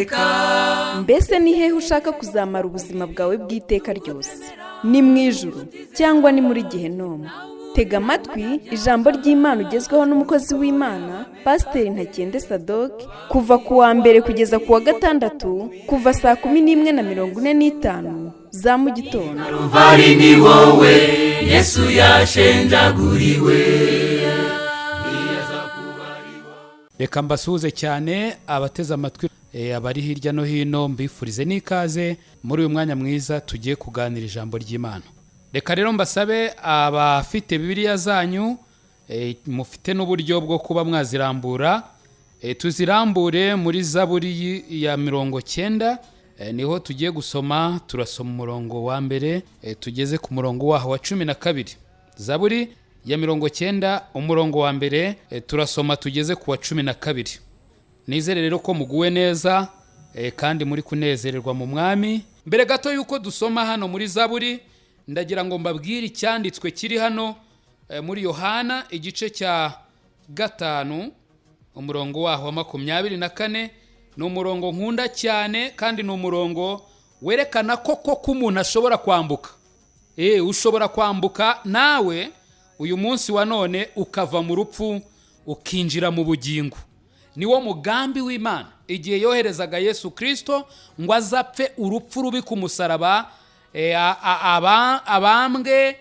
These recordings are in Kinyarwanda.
iteka. Mbese ni hehe ushaka kuzamara ubuzima bwawe bw'iteka ryose? Ni mu ijuru cyangwa ni muri Gehinomu? Tega amatwi ijambo ry'Imana ugezweho n'umukozi w'Imana Pasiteri Ntakende Sadoki kuva ku wa mbere kugeza ku wa gatandatu kuva saa 11:45 za mu gitondo. Calvary ni wowe Yesu yashenjaguriwe. Reka mbasuhuze cyane abateze amatwi abari hirya no hino, mbifurize n'ikaze muri uyu mwanya mwiza tugiye kuganira ijambo ry'Imana. Reka rero mbasabe abafite Bibiliya zanyu mufite n'uburyo bwo kuba mwazirambura, tuzirambure muri Zaburi ya 90. Niho tugiye gusoma, turasoma umurongo wa mbere tugeze ku murongo waho wa 12. Zaburi ya 90 umurongo wa mbere turasoma tugeze ku wa 12. Nizere rero ko muguwe neza kandi muri kunezererwa mu mwami. Mbere gato yuko dusoma hano muri Zaburi, ndagira ngo mbabwire icyanditswe kiri hano muri Yohana igice cya 5 umurongo waho wa 24. Ni umurongo nkunda cyane kandi ni umurongo werekana ko umuntu ashobora kwambuka. Ushobora kwambuka nawe uyu munsi wa none ukava mu rupfu ukinjira mu bugingo. Niwo mugambi w'Imana igihe yoherezaga Yesu Kristo ngo azapfe urupfu rubi ku musaraba, abambwe,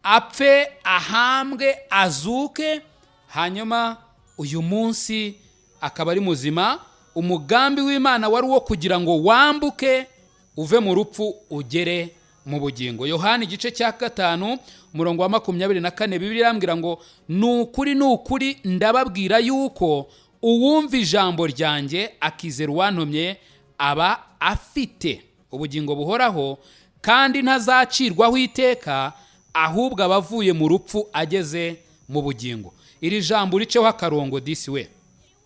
apfe, ahambwe, azuke, hanyuma uyu munsi akaba ari muzima. Umugambi w'Imana wari uwo kugira ngo wambuke uve mu rupfu ugere mu bugingo. Yohana igice cya 5 umurongo wa 24, Bibiliya irambwira ngo nukuri ndababwira yuko uwumva ijambo ryanjye akizera uwantumye aba afite ubugingo buhoraho kandi ntazacirwaho iteka, ahubwo abavuye mu rupfu ageze mu bugingo. Iri jambo riceho akarongo disi we,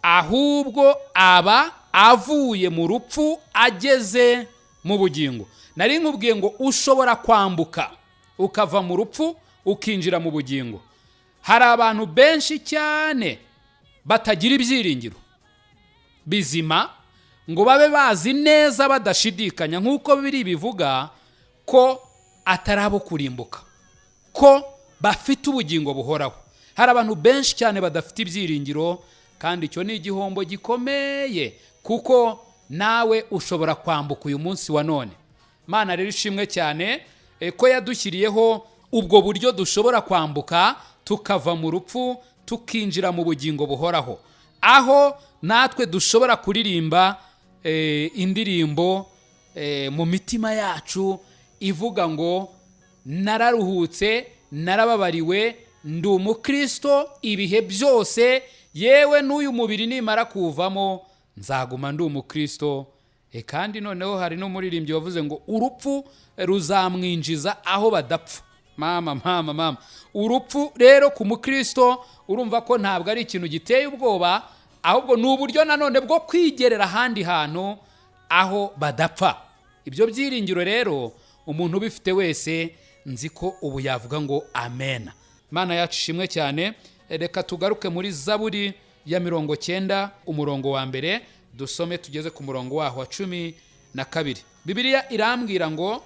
ahubwo aba avuye mu rupfu ageze mu bugingo. Nari nkubwiye ngo ushobora kwambuka ukava mu rupfu ukinjira mu bugingo. Hari abantu benshi cyane batagira ibyiringiro bizima ngo babe bazi neza badashidikanya nk'uko biri bivuga ko atarabo kurimbuka, ko bafite ubugingo buhoraho. Hari abantu benshi cyane badafite ibyiringiro, kandi icyo ni igihombo gikomeye, kuko nawe ushobora kwambuka uyu munsi wa none. Imana rero ishimwe cyane ko yadushyiriyeho ubwo buryo dushobora kwambuka tukava mu rupfu tukinjira mu bugingo buhoraho, aho natwe dushobora kuririmba indirimbo mu mitima yacu ivuga ngo nararuhutse, narababariwe, ndi umukristo ibihe byose, yewe n'uyu mubiri nimara kuvamo nzaguma ndi umukristo. Kandi noneho hari n'umuririmbyi wavuze ngo urupfu ruzamwinjiza aho badapfa. Mama, urupfu rero ku mukristo urumva ko ntabwo ari ikintu giteye ubwoba, ahubwo ni uburyo nanone bwo kwigerera ahandi hantu aho badapfa. Ibyo byiringiro rero umuntu ubifite wese nzi ko ubu yavuga ngo amen. Imana yacu ishimwe cyane. Reka tugaruke muri Zaburi ya 90 umurongo wa mbere dusome tugeze ku murongo waho wa 12. Bibiliya irambwira ngo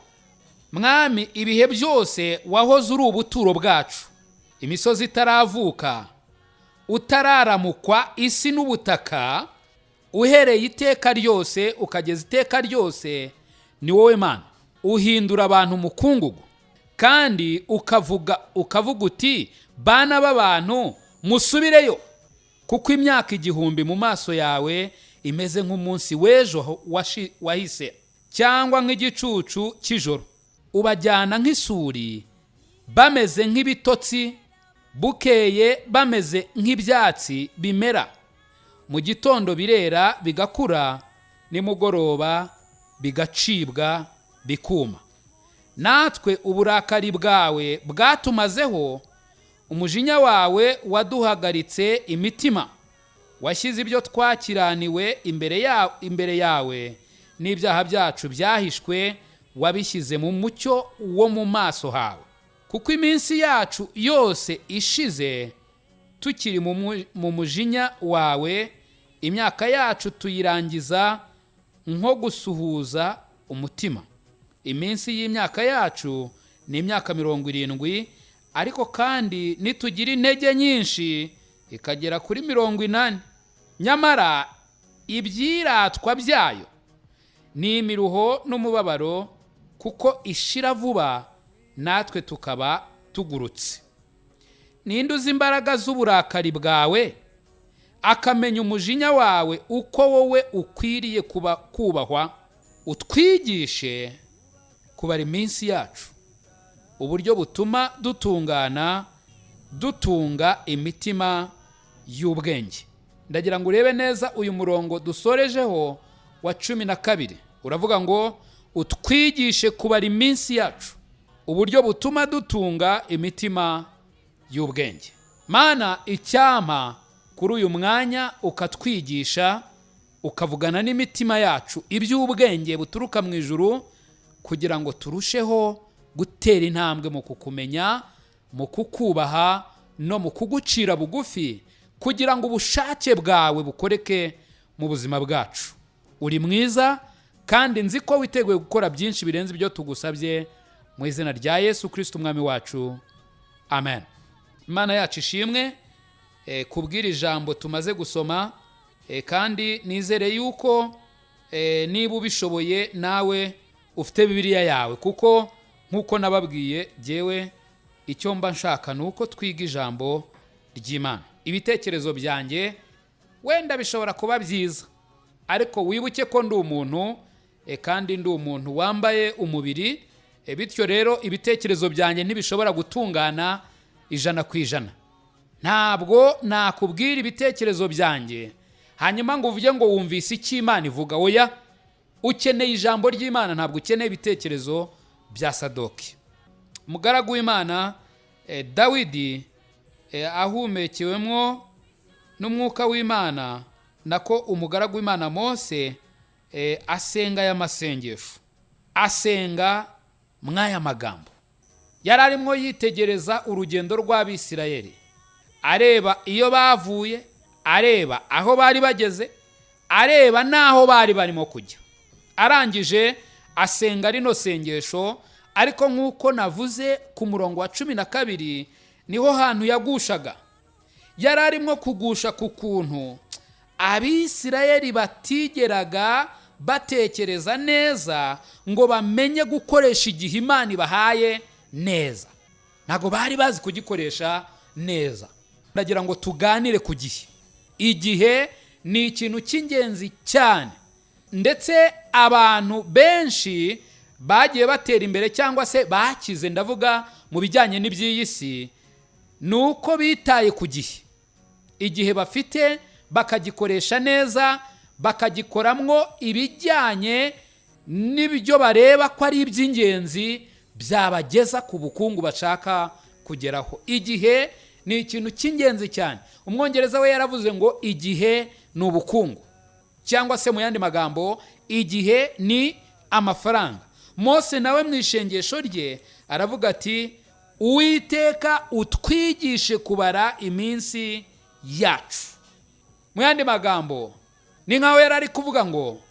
Mwami, ibihe byose wahoze uri ubuturo bwacu, imisozi itaravuka, utararamukwa isi n'ubutaka, uhereye iteka ryose ukageza iteka ryose, ni wowe Mana. Uhindura abantu umukungugu kandi ukavuga uti bana b'abantu musubireyo, kuko imyaka 1000 mu maso yawe imeze nk'umunsi w'ejo wahise, cyangwa nk'igicucu cy'ijoro. Ubajyana nk'isuri bameze nk'ibitotsi, bukeye bameze nk'ibyatsi bimera. Mu gitondo birera bigakura, nimugoroba bigacibwa bikuma. Natwe uburakari bwawe bwatumazeho, umujinya wawe waduhagaritse imitima. Washyize ibyo twakiraniwe imbere yawe, n'ibyaha byacu byahishwe wabishyize mu mucyo wo mu maso hawe. Kuko iminsi yacu yose ishize tukiri mu mujinya wawe, imyaka yacu tuyirangiza nko gusuhuza umutima. Iminsi y'imyaka yacu ni imyaka 70, ariko kandi nitugira intege nyinshi ikagera kuri 80. Nyamara ibyiratwa byayo ni imiruho n'umubabaro, kuko ishira vuba natwe tukaba tugurutse. Ninde uzi imbaraga z'uburakari bwawe, akamenya umujinya wawe uko wowe ukwiriye kubahwa? Utwigishe kubara iminsi yacu, uburyo butuma dutungana, dutunga imitima y'ubwenge. Ndagira ngo urebe neza uyu murongo dusorejeho wa 12. Uravuga ngo utwigishe kubara iminsi yacu, uburyo butuma dutunga imitima y'ubwenge. Mana, icyampa kuri uyu mwanya ukatwigisha, ukavugana n'imitima yacu iby'ubwenge buturuka mu ijuru, kugira ngo turusheho gutera intambwe mu kukumenya, mu kukubaha no mu kugucira bugufi, kugira ngo ubushake bwawe bukoreke mu buzima bwacu. Uri mwiza kandi nzi ko witeguye gukora byinshi birenze ibyo tugusabye, mu izina rya Yesu Kristo umwami wacu, amen. Imana yacu ishimwe kubwira ijambo tumaze gusoma, kandi nizere yuko niba ubishoboye nawe ufite Bibiliya yawe, kuko nkuko nababwiye jewe icyo mba nshaka nuko twiga ijambo ry'Imana. Ibitekerezo byanjye wenda bishobora kuba byiza, ariko wibuke ko ndi umuntu, kandi ndi umuntu wambaye umubiri, bityo rero ibitekerezo byanjye ntibishobora gutungana 100%. Ntabwo nakubwira ibitekerezo byanjye hanyuma ngo uvuge ngo wumvise icyo Imana ivuga. Oya, ukeneye ijambo ry'Imana, ntabwo ukeneye ibitekerezo bya Sadoki. Umugaragu w'Imana Dawidi ahumekewemwo n'umwuka w'Imana, nako umugaragu w'Imana Mose asenga aya masengesho, asenga mwaya magambo. Yari arimo yitegereza urugendo rw'Abisirayeli, areba iyo bavuye, areba aho bari bageze, areba naho bari barimo kujya. Arangije asenga rino sengesho, ariko nkuko navuze ku murongo wa 12 niho hantu yagushaga. Yari arimo kugusha ku kuntu Abisirayeli batigeraga batekereza neza ngo bamenye gukoresha igihe Imana ibahaye neza. Ntago bari bazi kugikoresha neza. Ndagira ngo tuganire ku gihe. Igihe ni ikintu cy'ingenzi cyane, ndetse abantu benshi bagiye batera imbere cyangwa se bakize, ndavuga mu bijyanye n'iby'iyi si, nuko bitaye ku gihe. Igihe bafite bakagikoresha neza, bakagikoramwo ibijyanye n'ibyo bareba ko ari iby'ingenzi byabageza ku bukungu bashaka kugeraho. Igihe ni ikintu cy'ingenzi cyane. Umwongereza we yaravuze ngo igihe ni ubukungu, cyangwa se mu yandi magambo igihe ni amafaranga. Mose nawe mu ishengesho rye aravuga ati, Uwiteka utwigishe kubara iminsi yacu. Mu yandi magambo ni nkaho yari ari kuvuga ngo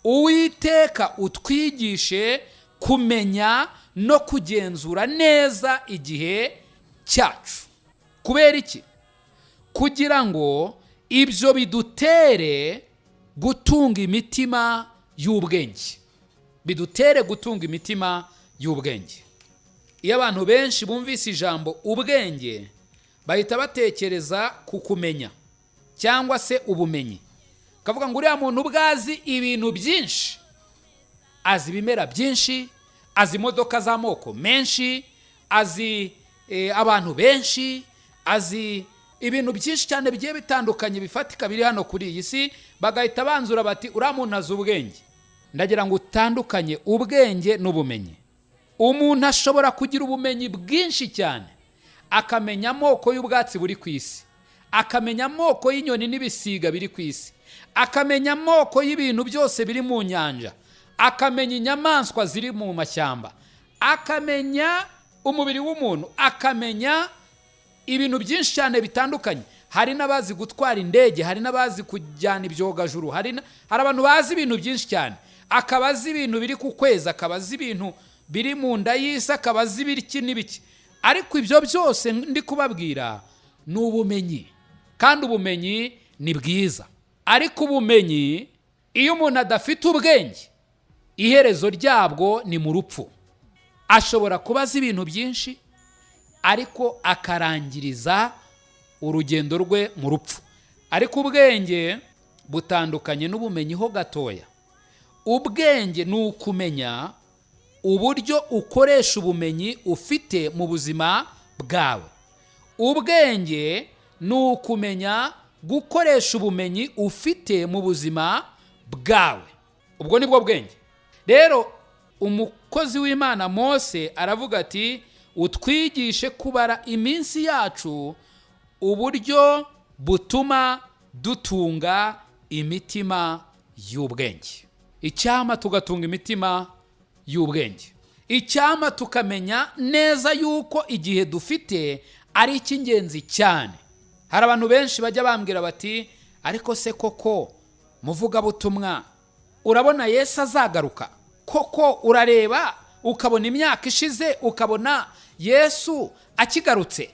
Uwiteka utwigishe kumenya no kugenzura neza igihe cyacu. Kubera iki? Kugira ngo ibyo bidutere gutunga imitima y'ubwenge, bidutere gutunga imitima y'ubwenge. Iyo abantu benshi bumvise ijambo ubwenge, bahita batekereza ku kumenya cyangwa se ubumenyi. Kavuga ngo uriya muntu ubwazi ibintu byinshi, azi ibimera byinshi, azi imodoka z'amoko menshi, azi abantu benshi, azi ibintu byinshi cyane bigiye bitandukanye bifatika biri hano kuri iyi si, bagahita banzura bati uriya muntu azi ubwenge. Ndagira ngo utandukanye ubwenge n'ubumenyi. Umuntu ashobora kugira ubumenyi bwinshi cyane, akamenya amoko y'ubwatsi buri ku isi, akamenya amoko y'inyoni n'ibisiga biri ku isi, akamenya amoko y'ibintu byose biri mu nyanja, akamenya inyamaswa ziri mu mashyamba, akamenya umubiri w'umuntu, akamenya ibintu byinshi cyane bitandukanye, hari n'abazi gutwara indege, hari n'abazi kujyana ibyogajuru, hari abantu bazi ibintu byinshi cyane, akaba azi ibintu biri ku kwezi, akaba azi ibintu biri mu nda y'isi, akaba azi ibiki n'ibiki. Ariko ibyo byose ndi kubabwira ni ubumenyi, kandi ubumenyi ni bwiza. Ariko ubumenyi iyo umuntu adafite ubwenge, iherezo ryabwo ni mu rupfu. Ashobora kuba azi ibintu byinshi ariko akarangiriza urugendo rwe mu rupfu. Ariko ubwenge butandukanye n'ubumenyi ho gatoya. Ubwenge ni ukumenya uburyo ukoresha ubumenyi ufite mu buzima bwawe. Ubwenge ni ukumenya gukoresha ubumenyi ufite mu buzima bwawe. Ubwo ni bwo bwenge. Rero umukozi w'Imana Mose aravuga ati, utwigishe kubara iminsi yacu uburyo butuma dutunga imitima y'ubwenge. Icyama tugatunga imitima y'ubwenge. Icyama tukamenya neza yuko igihe dufite ari icy'ingenzi cyane. Hari abantu benshi bajya bambwira bati, ariko se koko muvugabutumwa urabona Yesu azagaruka? Koko urareba ukabona imyaka ishize ukabona Yesu akigarutse?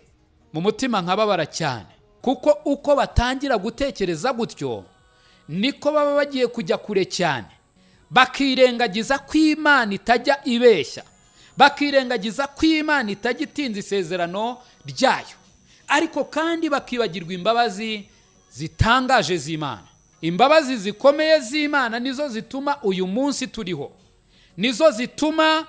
Mu mutima nkababara cyane, kuko uko batangira gutekereza gutyo niko baba bagiye kujya kure cyane, bakirengagiza ko Imana itajya ibeshya, bakirengagiza ko Imana itajya itinza isezerano ryayo, ariko kandi bakibagirwa imbabazi zitangaje z'Imana. Imbabazi zikomeye z'Imana nizo zituma uyu munsi turiho, nizo zituma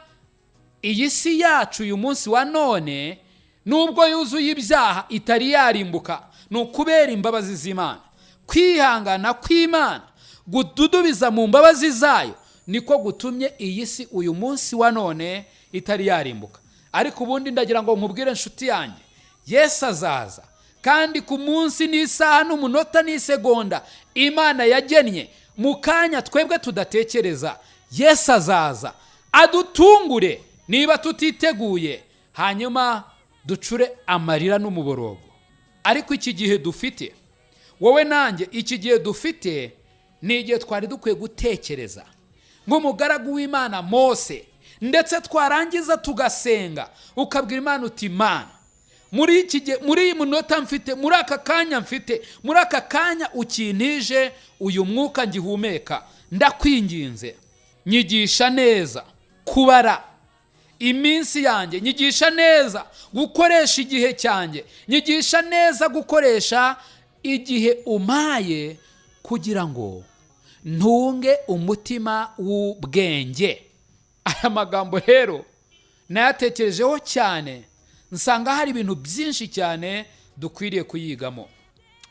iyi si yacu uyu munsi wa none nubwo yuzuye ibyaha itari yarimbuka. Ni ukubera imbabazi z'Imana. Kwihangana kw'Imana gududubiza mu mbabazi zayo niko gutumye iyi si uyu munsi wa none itari yarimbuka. Ariko ubundi ndagira ngo nkubwire nshuti yanjye, Yesu azaza, kandi ku munsi n'isaha n'umunota n'isegonda Imana yagennye, mu kanya twebwe tudatekereza, Yesu azaza adutungure niba tutiteguye, hanyuma ducure amarira n'umuborogo. Ariko iki gihe dufite, wowe nanjye, iki gihe dufite ni igihe twari dukwiye gutekereza nk'umugaragu w'Imana Mose, ndetse twarangiza tugasenga, ukabwira Imana uti, Imana, muri iki gihe, muri iyi munota mfite, muri aka kanya mfite, muri aka kanya ukintije uyu mwuka ngihumeka, ndakwinginze nyigisha neza kubara iminsi yanjye, nyigisha neza gukoresha igihe cyanjye, nyigisha neza gukoresha igihe umpaye, kugira ngo ntunge umutima w'ubwenge. Aya magambo rero nayatekerejeho cyane, nsanga hari ibintu byinshi cyane dukwiriye kuyigamo.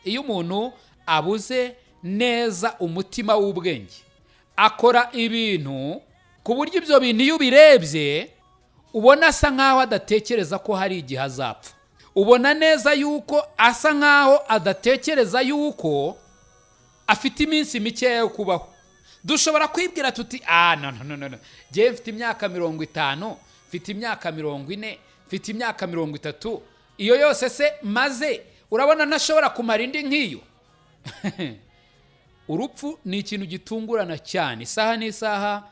Iyo umuntu abuze neza umutima w'ubwenge, akora ibintu ku buryo ibyo bintu iyo ubirebye ubona asa nkaho adatekereza ko hari igihe azapfa. Ubona neza yuko asa nkaho adatekereza yuko afite iminsi mikeya yo kubaho. Dushobora kwibwira tuti, no, njye mfite imyaka 50, mfite imyaka 40, mfite imyaka 30, iyo yose se maze urabona ntashobora kumara indi nk'iyo. Urupfu ni ikintu gitungurana cyane. Isaha n'isaha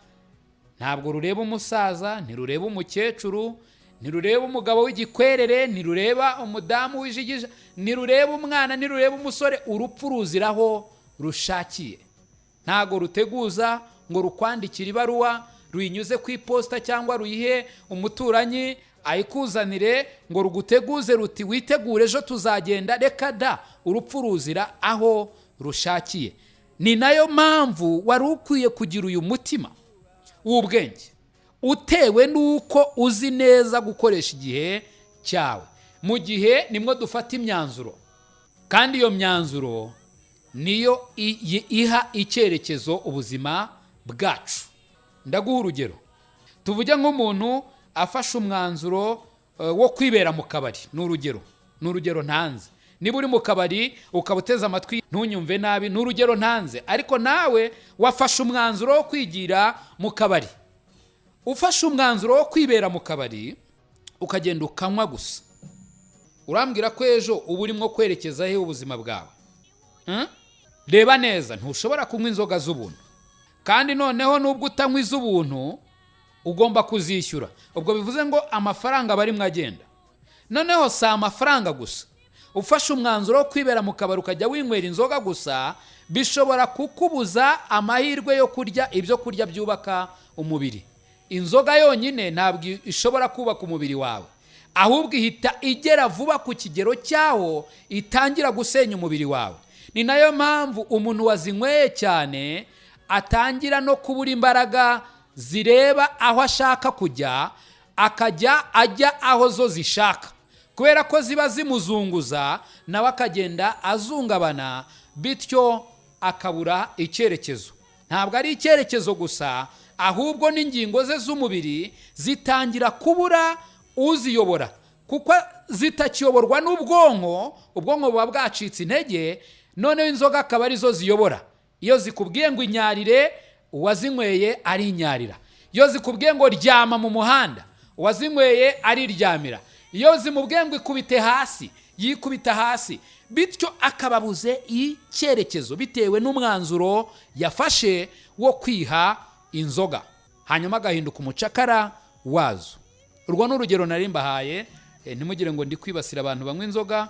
ntabwo rureba umusaza, ntirureba umukecuru, ntirureba umugabo w'igikwerere, ntirureba umudamu w'ijigija, ntirureba umwana, ntirureba umusore. Urupfu ruziraho rushakiye. Ntago ruteguza ngo rukwandikire ibaruwa, ruyinyuze ku iposita cyangwa ruyihe umuturanyi ayikuzanire ngo ruguteguze ruti witegure ejo tuzagenda. Reka da, urupfu ruzira aho rushakiye. Ni nayo mpamvu wari ukwiye kugira uyu mutima w'ubwenge, utewe nuko uzi neza gukoresha igihe cyawe. Mu gihe nimwo dufata imyanzuro, kandi iyo myanzuro niyo iha icyerekezo ubuzima bwacu. Ndaguha urugero. Tuvuge nk'umuntu afashe umwanzuro wo kwibera mu kabari. Ni urugero ntanze. Niba uri mu kabari ukaba uteze amatwi ntunyumve nabi, ni urugero ntanze. Ariko nawe wafashe umwanzuro wo kwigira mu kabari. Ufashe umwanzuro wo kwibera mu kabari, ukagenda ukanywa gusa, urambwira ko ejo uba urimo kwerekeza he ubuzima bwawe? Reba neza, ntushobora kunywa inzoga z'ubuntu, kandi noneho nubwo utanywa iz'ubuntu ugomba kuzishyura. Ubwo bivuze ngo amafaranga aba arimo agenda. Noneho si amafaranga gusa, ufashe umwanzuro wo kwibera mu kabari ukajya winywera inzoga gusa, bishobora kukubuza amahirwe yo kurya ibyo kurya byubaka umubiri. Inzoga yonyine ntabwo ishobora kubaka umubiri wawe, ahubwo ihita igera vuba ku kigero cyawo itangira gusenya umubiri wawe. Ni nayo mpamvu umuntu wazinyweye cyane atangira no kubura imbaraga zireba aho ashaka kujya, akajya ajya aho zo zishaka, kubera ko ziba zimuzunguza, nawe akagenda azungabana, bityo akabura icyerekezo. Ntabwo ari icyerekezo gusa, ahubwo n'ingingo ze z'umubiri zitangira kubura uziyobora, kuko zitakiyoborwa n'ubwonko. Ubwonko buba bwacitse intege, noneho inzoga akaba arizo ziyobora. Iyo zikubwiye ngo inyarire, uwazinyweye ari inyarira. Iyo zikubwiye ngo ryama mu muhanda, uwazinyweye ari ryamira. Iyo zimubwiye ngo ikubite hasi, yikubita hasi, bityo akababuze icyerekezo bitewe n'umwanzuro yafashe wo kwiha inzoga, hanyuma agahinduka umucakara wazo. Urwo ni urugero nari mbahaye, ntimugire ngo ndi kwibasira abantu banywa inzoga.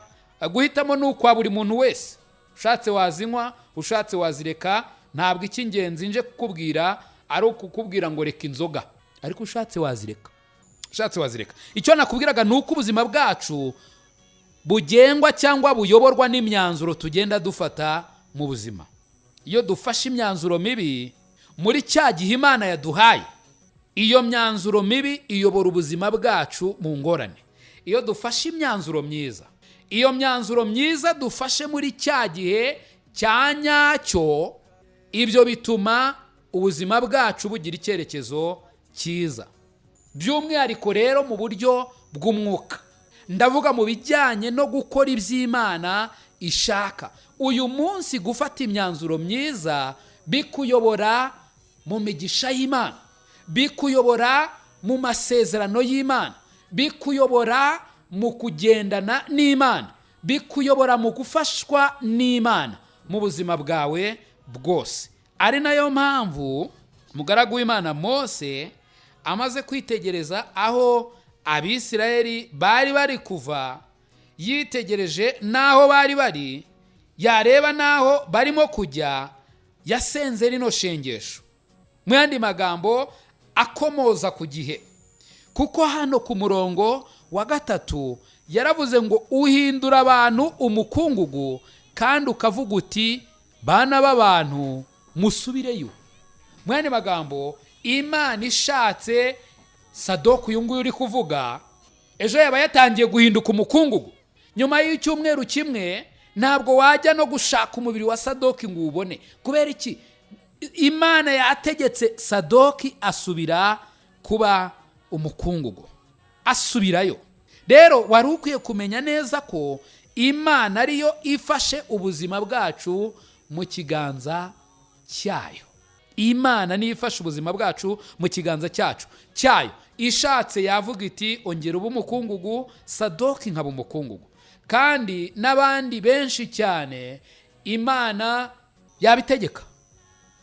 Guhitamo ni ukwa buri muntu wese. Ushatse wazinywa, ushatse wazireka. Ntabwo icy'ingenzi nje kukubwira ari ukukubwira ngo reka inzoga, ariko ushatse wazireka. Icyo nakubwiraga ni uko ubuzima bwacu bugengwa cyangwa buyoborwa n'imyanzuro tugenda dufata mu buzima. Iyo dufashe imyanzuro mibi muri cya gihe Imana yaduhaye, iyo myanzuro mibi iyobora ubuzima bwacu mu ngorane. Iyo dufashe imyanzuro myiza, iyo myanzuro myiza dufashe muri cya gihe cya nyacyo, ibyo bituma ubuzima bwacu bugira icyerekezo cyiza. By'umwihariko rero mu buryo bw'umwuka, ndavuga mu bijyanye no gukora iby'Imana ishaka. Uyu munsi gufata imyanzuro myiza bikuyobora mu migisha y'Imana, bikuyobora mu masezerano y'Imana, bikuyobora mu kugendana n'Imana, bikuyobora mu gufashwa n'Imana mu buzima bwawe bwose. Ari nayo mpamvu umugaragu w'Imana Mose amaze kwitegereza aho Abisirayeli bari bari kuva, yitegereje n'aho bari bari, yareba n'aho barimo kujya, yasenze rino shengesho. Mu yandi magambo, akomoza ku gihe, kuko hano ku murongo wa 3 yaravuze ngo uhindura abantu umukungugu, kandi ukavuga uti bana b'abantu musubireyo. Mu yandi magambo, Imana ishatse Sadoki uyu nguyu uri kuvuga, ejo yaba yatangiye guhinduka umukungugu. Nyuma y'icyumweru kimwe ntabwo wajya no gushaka umubiri wa Sadoki ngo ubone. Kubera iki? Imana yategetse Sadoki asubira kuba umukungugu, asubirayo. Rero wari ukwiye kumenya neza ko Imana ariyo ifashe ubuzima bwacu mu kiganza cyayo. Imana niyo ifashe ubuzima bwacu mu kiganza cyayo. Ishatse yavuga iti ongera uba umukungugu, Sadoki nkaba umukungugu. Kandi n'abandi benshi cyane Imana yabitegeka.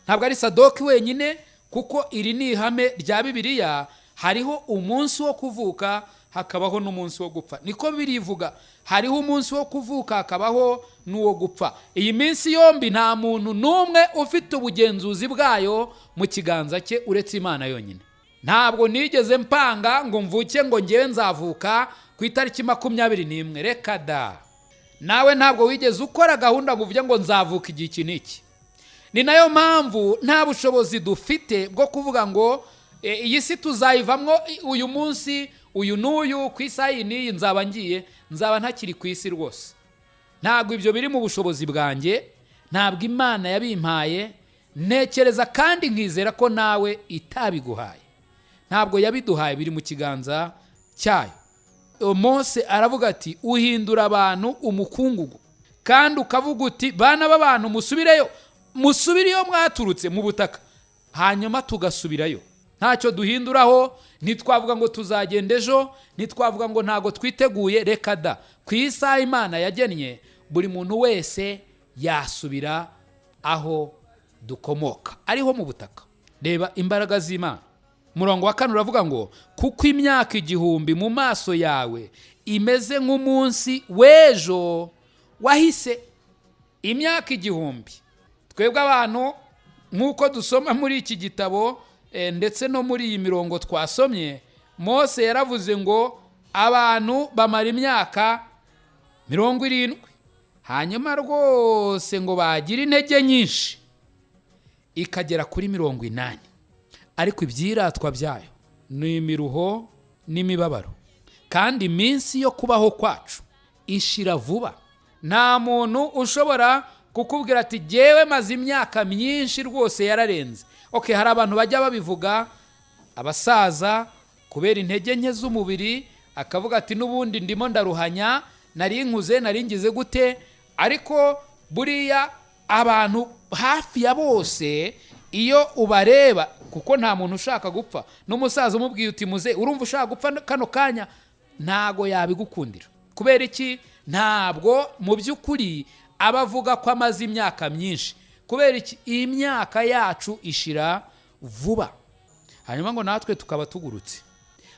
Ntabwo ari Sadoki wenyine, kuko iri ni ihame rya Bibiliya. Hariho umunsi wo kuvuka, hakabaho n'umunsi wo gupfa. Niko birivuga, hariho umunsi wo kuvuka, hakabaho n'uwo gupfa. Iyi minsi yombi nta muntu n'umwe ufite ubugenzuzi bwayo mu kiganza cye uretse Imana yonyine. Ntabwo nigeze mpanga ngo mvuke ngo ngewe nzavuka ku itariki 21. Reka da. Nawe ntabwo wigeze ukora gahunda ngo uvuge ngo nzavuka igihe iki n'iki. Ni nayo mpamvu nta bushobozi dufite bwo kuvuga ngo iyi si tuzayivamwo uyu munsi, uyu n'uyu, ku isaha iyi nzaba ntakiri ku isi rwose. Ntabwo ibyo biri mu bushobozi bwanjye, ntabwo Imana yabimpaye. Ntekereza kandi nkizera ko nawe itabiguhaye. Ntabwo yabiduhaye, biri mu kiganza cyayo. Mose aravuga ati uhindura abantu umukungugu, kandi ukavuga uti bana b'abantu musubireyo mwaturutse mu butaka, hanyuma tugasubirayo. ntacyo duhinduraho, ntitwavuga ngo tuzagenda ejo, ntitwavuga ngo ntago twiteguye. Reka da, ku isaha Imana yagennye buri muntu wese yasubira aho dukomoka, ariho mu butaka. Reba imbaraga z'Imana. Murongo wa 4 uravuga ngo kuko imyaka 1000 mu maso yawe imeze nk'umunsi w'ejo wahise. Imyaka 1000, twebwe abantu nk'uko dusoma muri iki gitabo ndetse no muri iyi mirongo twasomye, Mose yaravuze ngo abantu bamara imyaka 70, hanyuma rwose ngo bagira intege nyinshi ikagera kuri 80. Ariko ibyiratwa byayo ni imiruho n'imibabaro, kandi iminsi yo kubaho kwacu ishira vuba. Nta muntu ushobora kukubwira ati jyewe maze imyaka myinshi rwose yararenze. Okay, hari abantu bajya babivuga, abasaza kubera intege nke z'umubiri, akavuga ati n'ubundi ndimo ndaruhanya, nari nkuze, nari ngize gute. Ariko buriya abantu hafi ya bose iyo ubareba, kuko nta muntu ushaka gupfa, n'umusaza umubwiye uti muze urumva ushaka gupfa kano kanya, ntago yabigukundira. Kubera iki? Ntabwo mu by'ukuri abavuga ko amaze imyaka myinshi. Kubera iki? Imyaka yacu ishira vuba, hanyuma ngo natwe tukaba tugurutse.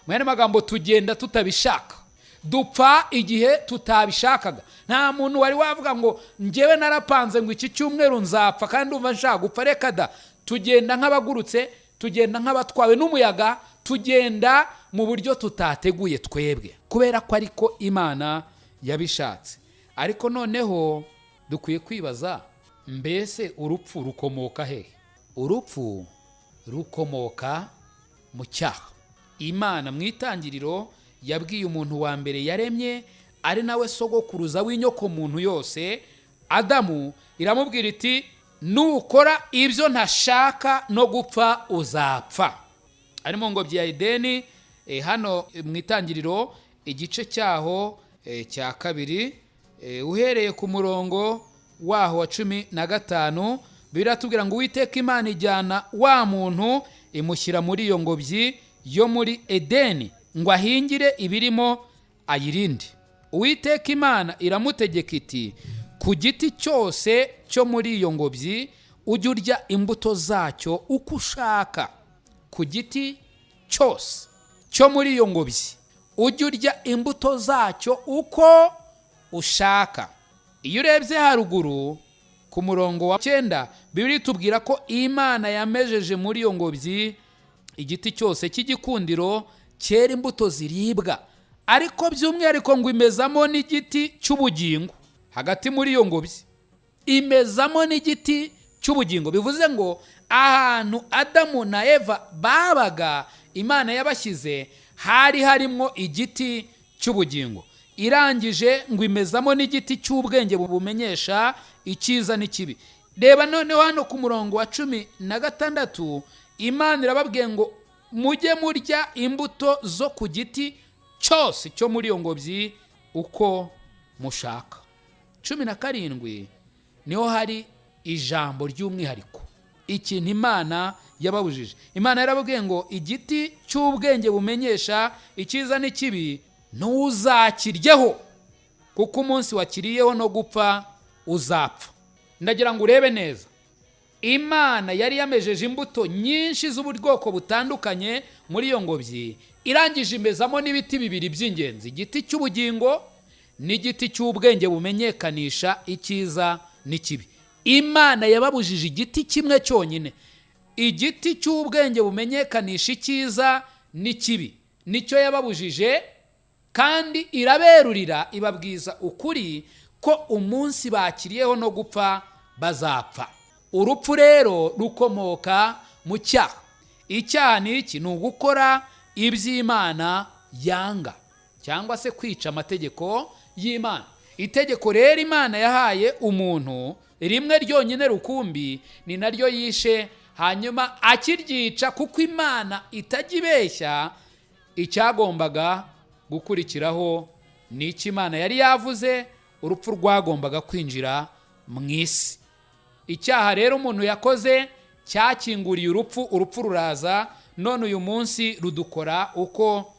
Mu yandi magambo, tugenda tutabishaka, dupfa igihe tutabishakaga. Nta muntu wari wavuga ngo njyewe narapanze ngo iki cyumweru nzapfa kandi umva nshaka gupfa. Reka da, tugenda nk'abagurutse, tugenda nk'abatwawe n'umuyaga, tugenda mu buryo tutateguye twebwe, kubera ko ariko Imana yabishatse. Ariko noneho dukwiye kwibaza, mbese urupfu rukomoka he? Urupfu rukomoka mu cyaha. Imana mu itangiriro yabwiye umuntu wa mbere yaremye, ari nawe sogokuruza w'inyoko muntu yose, Adamu, iramubwira iti nukora ibyo ntashaka no gupfa uzapfa. Ari mu ngobyi ya Edeni, hano mu itangiriro igice cyaho cya 2, uhereye ku murongo waho wa 15, biratubwira ngo Uwiteka Imana ijyana wa muntu imushyira muri iyo ngobyi yo muri Edeni ngo ahingire ibirimo ayirinde. Uwiteka Imana iramutegeka iti, ku giti cyose cyo muri iyo ngobyi ujye urya imbuto zacyo uko ushaka. Ku giti cyose cyo muri iyo ngobyi ujye urya imbuto zacyo uko ushaka. Iyo urebye haruguru ku murongo wa 9, Bibiliya itubwira ko Imana yamejeje muri iyo ngobyi igiti cyose cy'igikundiro cyera imbuto ziribwa, ariko by'umwihariko ngo imezamo n'igiti cy'ubugingo. Hagati muri iyo ngobyi imezamo n'igiti cy'ubugingo. Bivuze ngo ahantu Adamu na Eva babaga, Imana yabashyize hari harimo igiti cy'ubugingo. Irangije ngo imezamo n'igiti cy'ubwenge bumenyesha icyiza n'ikibi. Reba noneho hano ku murongo wa 16, Imana irababwiye ngo mujye murya imbuto zo ku giti cyose cyo muri iyo ngobyi uko mushaka. 17 niho hari ijambo ry'umwihariko, ikintu Imana yababujije. Imana yarababwiye ngo igiti cy'ubwenge bumenyesha icyiza n'ikibi ntuzakiryeho, kuko umunsi wakiriyeho no gupfa uzapfa. Ndagira ngo urebe neza, Imana yari yamejeje imbuto nyinshi z'ubwoko butandukanye muri iyo ngobyi, irangije imezamo n'ibiti bibiri by'ingenzi, igiti cy'ubugingo n'igiti cy'ubwenge bumenyekanisha icyiza n'ikibi. Imana yababujije igiti kimwe cyonyine, igiti cy'ubwenge bumenyekanisha icyiza n'ikibi, nicyo yababujije, kandi iraberurira ibabwiza ukuri ko umunsi bakiriyeho no gupfa bazapfa. Urupfu rero rukomoka mu cyaha. Icyaha ni iki? Ni ugukora iby'Imana yanga, cyangwa se kwica amategeko y'Imana. Itegeko rero Imana yahaye umuntu rimwe ryonyine rukumbi, ni naryo yishe, hanyuma akiryica kuko Imana itajya ibeshya. Icyagombaga gukurikiraho ni icyo Imana yari yavuze, urupfu rwagombaga kwinjira mu isi. Icyaha rero umuntu yakoze cyakinguriye urupfu, urupfu ruraza none uyu munsi rudukora uko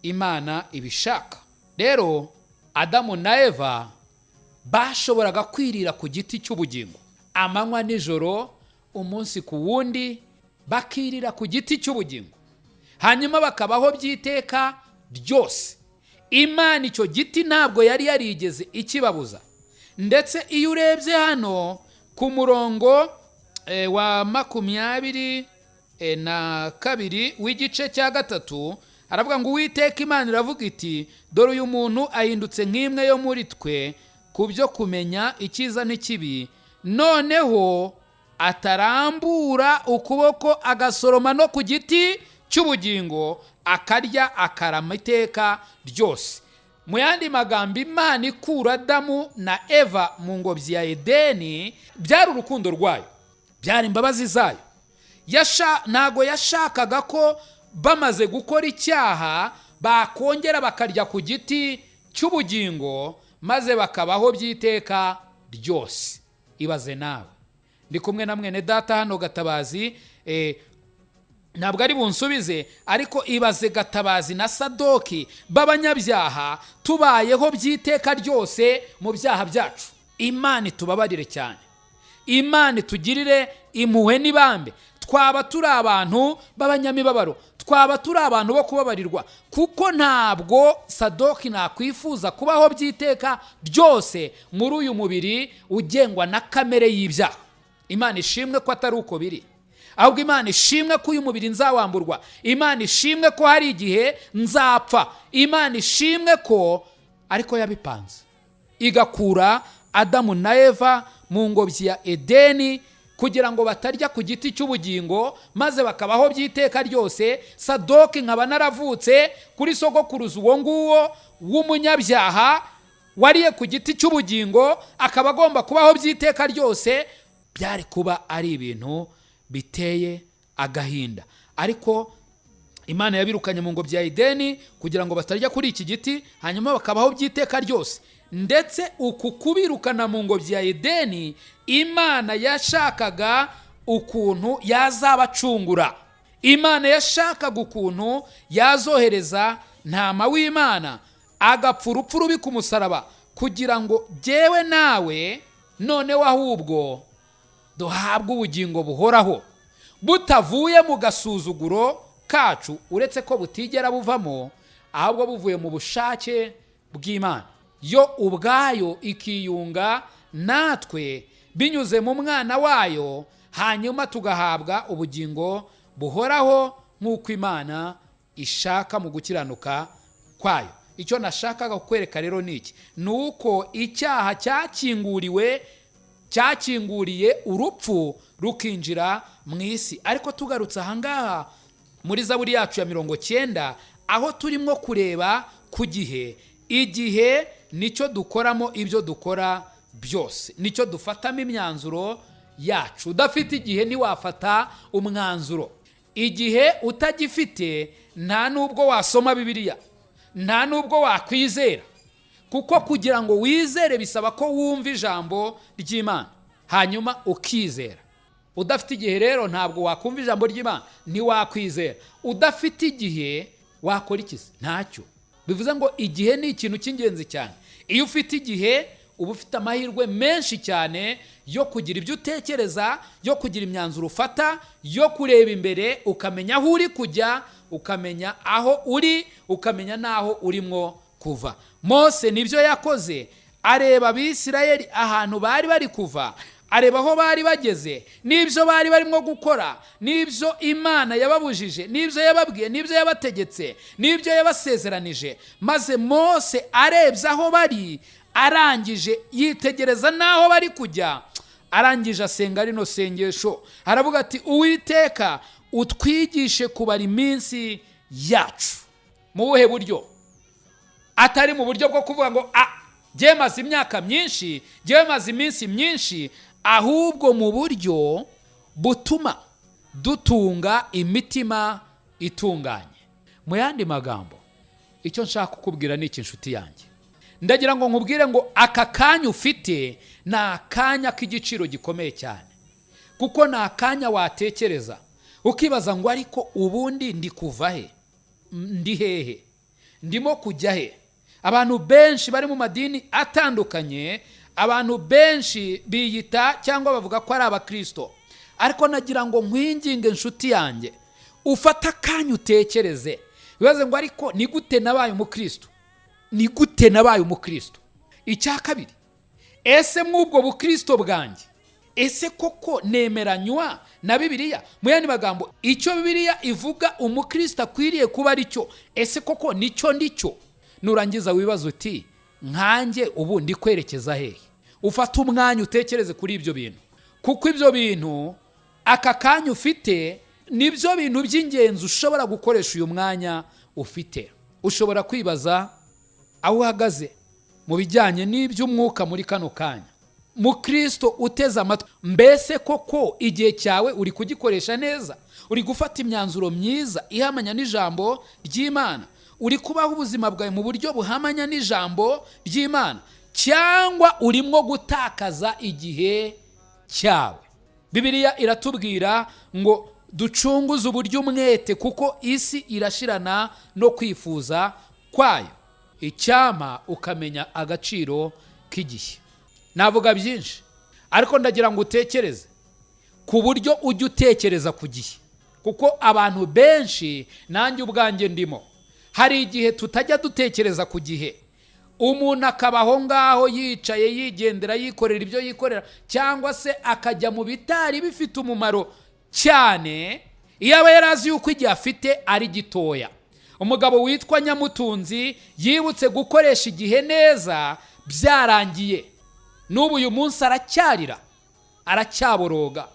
Imana ibishaka. Rero Adamu na Eva bashoboraga kwirira ku giti cy'ubugingo amanywa nijoro, umunsi ku wundi bakirira ku giti cy'ubugingo, hanyuma bakabaho by'iteka ryose. Imana icyo giti ntabwo yari yarigeze ikibabuza. Ndetse iyo urebye hano ku murongo wa 22 w'igice cya 3, aravuga ngo Uwiteka Imana iravuga iti, dore uyu muntu ahindutse nk'imwe yo muri twe ku byo kumenya icyiza n'ikibi, noneho atarambura ukuboko agasoroma no ku giti cy'ubugingo akarya akarama iteka ryose. Mu yandi magambo, Imana ikura Adamu na Eva mu ngobyi ya Edeni byari urukundo rwayo, byari imbabazi zayo. Ntago yashakaga ko bamaze gukora icyaha bakongera bakarya ku giti cy'ubugingo maze bakabaho by'iteka ryose. Ibaze nawe, ndi kumwe na mwene data hano Gatabazi, ntabwo ari bunsubize, ariko ibaze Gatabazi na Sadoki b'abanyabyaha tubayeho by'iteka ryose mu byaha byacu. Imana itubabarire cyane, Imana itugirire impuhwe n'ibambe. Twaba turi abantu b'abanyamibabaro, twaba turi abantu bo kubabarirwa, kuko ntabwo Sadoki nakwifuza kubaho by'iteka ryose muri uyu mubiri ugengwa na kamere y'ibyaha. Imana ishimwe ko atari uko biri, ahubwo Imana ishimwe ko uyu mubiri nzawamburwa, Imana ishimwe ko hari igihe nzapfa, Imana ishimwe ko ariko yabipanze igakura Adamu na Eva mu ngobyi ya Edeni kugira ngo batarya ku giti cy'ubugingo maze bakabaho by'iteka ryose. Sadoki nkaba naravutse kuri sogokuruza uwo nguwo w'umunyabyaha wariye ku giti cy'ubugingo akaba agomba kubaho by'iteka ryose, byari kuba ari ibintu biteye agahinda. Ariko Imana yabirukanye mu ngobyi ya Edeni kugira ngo batarya kuri iki giti hanyuma bakabaho by'iteka ryose. Ndetse uku kubirukana mu ngobyi ya Edeni, Imana yashakaga ukuntu yazabacungura. Imana yashakaga ukuntu yazohereza ntama w'Imana agapfa urupfu rubi ku musaraba kugira ngo jyewe nawe noneho ahubwo duhabwe ubugingo buhoraho butavuye mu gasuzuguro kacu, uretse ko butigera buvamo, ahubwo buvuye mu bushake bw'Imana yo ubwayo ikiyunga natwe binyuze mu mwana wayo, hanyuma tugahabwa ubugingo buhoraho nk'uko Imana ishaka mu gukiranuka kwayo. Icyo nashakaga kukwereka rero ni iki, ni uko icyaha cyakinguriye urupfu rukinjira mu isi. Ariko tugarutse ahangaha muri Zaburi yacu ya 90, aho turimo kureba ku gihe. Igihe nicyo dukoramo ibyo dukora byose, nicyo dufatamo imyanzuro yacu. Udafite igihe ntiwafata umwanzuro. Igihe utagifite nta nubwo wasoma Bibiliya, nta nubwo wakwizera, kuko kugira ngo wizere bisaba ko wumva ijambo ry'Imana hanyuma ukizera. Udafite igihe rero ntabwo wakumva ijambo ry'Imana, ntiwakwizera. Udafite igihe wakora iki? Ntacyo. Bivuze ngo igihe ni ikintu cy'ingenzi cyane. Iyo ufite igihe uba ufite amahirwe menshi cyane yo kugira ibyo utekereza, yo kugira imyanzuro ufata, yo kureba imbere ukamenya aho uri kujya, ukamenya aho uri, ukamenya n'aho urimo kuva. Mose nibyo yakoze, areba Abisirayeli ahantu bari bari kuva, areba aho bari bageze, n'ibyo bari barimo gukora, n'ibyo Imana yababujije, n'ibyo yababwiye, n'ibyo yabategetse, n'ibyo yabasezeranije. Maze Mose arebye aho bari, arangije yitegereza n'aho bari kujya, arangije asenga rino sengesho, aravuga ati, Uwiteka utwigishe kubara iminsi yacu. Mu buhe buryo? Atari mu buryo bwo kuvuga ngo jye maze imyaka myinshi, jye maze iminsi myinshi, ahubwo mu buryo butuma dutunga imitima itunganye. Mu yandi magambo, icyo nshaka kukubwira ni iki nshuti yanjye, ndagira ngo nkubwire ngo aka kanya ufite ni akanya k'igiciro gikomeye cyane, kuko ni akanya watekereza ukibaza ngo ariko ubundi ndi kuva he, ndi hehe, ndimo kujya he? Abantu benshi bari mu madini atandukanye, abantu benshi biyita cyangwa bavuga ko ari abakristo, ariko nagira ngo nkwinginge inshuti yanjye ufata akanya utekereze, bibaze ngo ariko ni gute nabaye umukristo, ni gute nabaye umukristo? Icya kabiri, ese mw'ubwo bukristo bwanjye, ese koko nemeranywa na Bibiliya? Mu yandi magambo, icyo Bibiliya ivuga umukristo akwiriye kuba ari cyo, ese koko nicyo ndicyo? Nurangiza wibaza uti nkanjye ubu ndi kwerekeza hehe? Ufata umwanya utekereze kuri ibyo bintu, kuko ibyo bintu aka kanya ufite nibyo bintu by'ingenzi ushobora gukoresha uyu mwanya ufite. Ushobora kwibaza aho uhagaze mu bijyanye n'iby'umwuka muri kano kanya. Mukristo uteze amatwi, mbese koko igihe cyawe uri kugikoresha neza? Uri gufata imyanzuro myiza ihamanya n'ijambo ry'Imana? Uri kubaho ubuzima bwawe mu buryo buhamanya n'ijambo ry'Imana, cyangwa urimo gutakaza igihe cyawe? Bibiliya iratubwira ngo ducunguze uburyo umwete, kuko isi irashirana no kwifuza kwayo. Icyama ukamenya agaciro k'igihe. Navuga byinshi, ariko ndagira ngo utekereze ku buryo ujya utekereza ku gihe, kuko abantu benshi, nanjye ubwanjye ndimo, hari igihe tutajya dutekereza ku gihe. Umuntu akabaho ngaho yicaye yigendera, yikorera ibyo yikorera, cyangwa se akajya mu bitari bifite umumaro cyane, iyo aba yarazi yuko igihe afite ari gitoya. Umugabo witwa Nyamutunzi yibutse gukoresha igihe neza, byarangiye n'ubu uyu munsi aracyarira, aracyaboroga,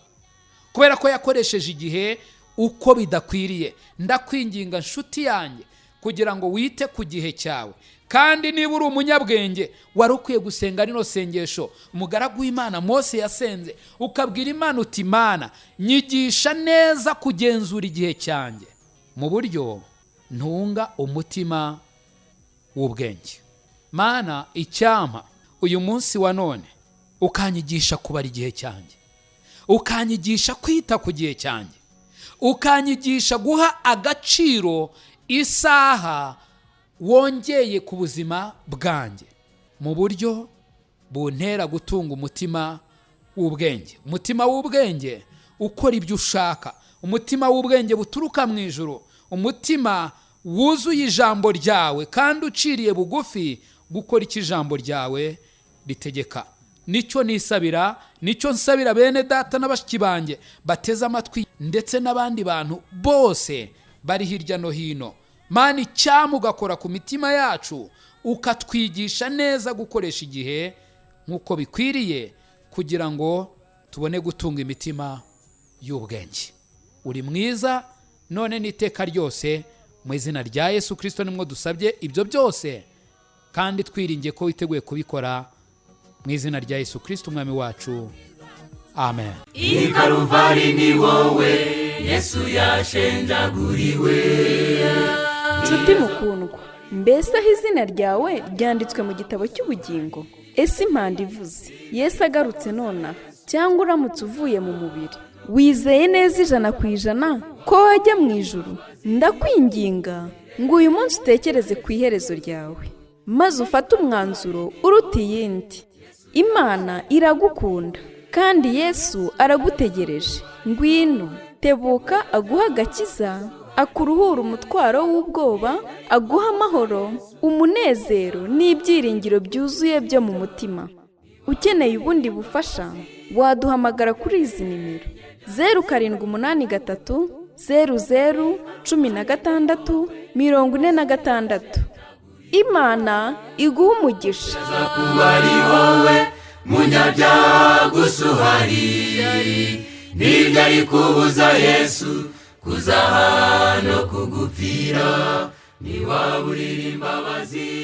kubera ko yakoresheje igihe uko bidakwiriye. Ndakwinginga nshuti yanjye kugira ngo wite ku gihe cyawe, kandi niba uri umunyabwenge wari ukwiye gusenga rino sengesho umugaragu w'Imana Mose yasenze, ukabwira Imana uti Imana, nyigisha neza kugenzura igihe cyanjye mu buryo ntunga umutima w'ubwenge. Mana, icyampa uyu munsi wa none ukanyigisha kubara igihe cyanjye, ukanyigisha kwita ku gihe cyanjye, ukanyigisha guha agaciro isaha wongeye ku buzima bwanjye, mu buryo buntera gutunga umutima w'ubwenge. Umutima w'ubwenge ukora ibyo ushaka, umutima w'ubwenge buturuka mu ijuru, umutima wuzuye ijambo ryawe kandi uciriye bugufi gukora icyo ijambo ryawe ritegeka. Nicyo nisabira, nicyo nsabira bene data n'abashiki banjye bateze amatwi, ndetse n'abandi bantu bose bari hirya no hino. Mana, icyampa ugakora ku mitima yacu, ukatwigisha neza gukoresha igihe nk'uko bikwiriye, kugira ngo tubone gutunga imitima y'ubwenge. Uri mwiza none n'iteka ryose, mu izina rya Yesu Kristo nimwo dusabye ibyo byose, kandi twiringiye ko witeguye kubikora, mu izina rya Yesu Kristo umwami wacu, amen. I Calvary ni wowe Yesu yashenjaguriwe. Nshuti mukundwa, mbese aho izina ryawe ryanditswe mu gitabo cy'ubugingo? Ese impanda ivuze Yesu agarutse nona, cyangwa uramutse uvuye mu mubiri, wizeye neza 100% ko wajya mu ijuru? Ndakwinginga ngo uyu munsi utekereze ku iherezo ryawe, maze ufate umwanzuro uruta iyindi. Imana iragukunda kandi Yesu aragutegereje. Ngwino, tebuka aguha agakiza, akuruhura umutwaro w'ubwoba, aguha amahoro, umunezero n'ibyiringiro byuzuye byo mu mutima. Ukeneye ubundi bufasha, waduhamagara kuri izi nimero: 0783 00 16 46. Imana iguha umugisha. Kuba ari wowe munyabyaha gusa uhari, ntibyari kubuza Yesu kuza hano kugupfira, niwaburira imbabazi